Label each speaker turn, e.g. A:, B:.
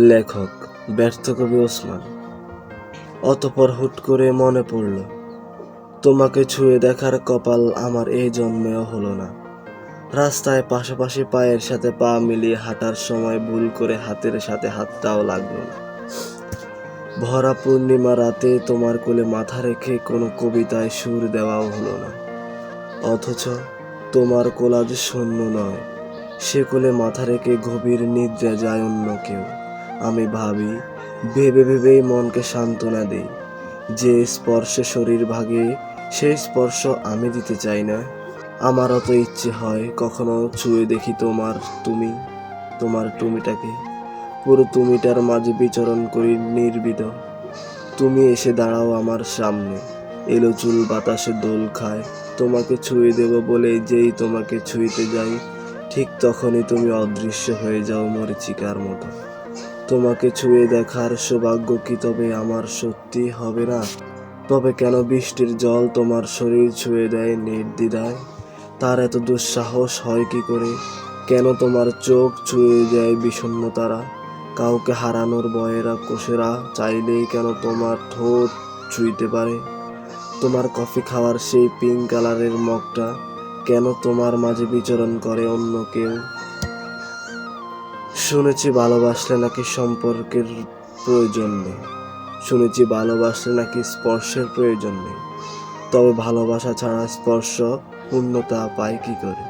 A: লেখক ব্যর্থ কবি ওসমান। অতঃপর হুট করে মনে পড়ল, তোমাকে ছুঁয়ে দেখার কপাল আমার এই জন্মেও হলো না। রাস্তায় পাশাপাশি পায়ের সাথে পা মিলিয়ে হাঁটার সময় ভুল করে হাতের সাথে হাতটাও লাগলো না। ভরা পূর্ণিমা রাতে তোমার কোলে মাথা রেখে কোনো কবিতায় সুর দেওয়াও হলো না। অথচ তোমার কোল আজ শূন্য নয়, সে কোলে মাথা রেখে গভীর নিদ্রা যায় অন্য কেউ। আমি ভাবি, ভেবে ভেবেই মনকে সান্ত্বনা দিই, যে স্পর্শে শরীর ভাগে সেই স্পর্শ আমি দিতে চাই না। আমারও তো ইচ্ছে হয় কখনো ছুঁয়ে দেখি তোমার তুমিটাকে, পুরো তুমিটার মাঝে বিচরণ করি নির্বিদ। তুমি এসে দাঁড়াও আমার সামনে, এলো চুল বাতাসে দোল খায়। তোমাকে ছুঁয়ে দেব বলে যেই তোমাকে ছুঁইতে যাই, ঠিক তখনই তুমি অদৃশ্য হয়ে যাও মরীচিকার মতো। তোমাকে ছুঁয়ে দেখার সৌভাগ্য কি তবে আমার সত্যি হবে না? তবে কেন বৃষ্টির জল তোমার শরীর ছুঁয়ে দেয় নির্দ্বিধায়? তার এত দুঃসাহস হয় কি করে? কেন তোমার চোখ ছুঁয়ে যায় বিষণ্ণ তারা? কাউকে হারানোর বয়েরা কোষেরা চাইলেই কেন তোমার ঠোঁট ছুঁইতে পারে? তোমার কফি খাওয়ার সেই পিঙ্ক কালারের মগটা কেন তোমার মাঝে বিচরণ করে অন্য কেউ? শুনেছি ভালোবাসলে নাকি সম্পর্কের প্রয়োজন নেই, শুনেছি ভালোবাসলে নাকি স্পর্শের প্রয়োজন নেই। তবে ভালোবাসা ছাড়া স্পর্শ পূর্ণতা পায় কি করে?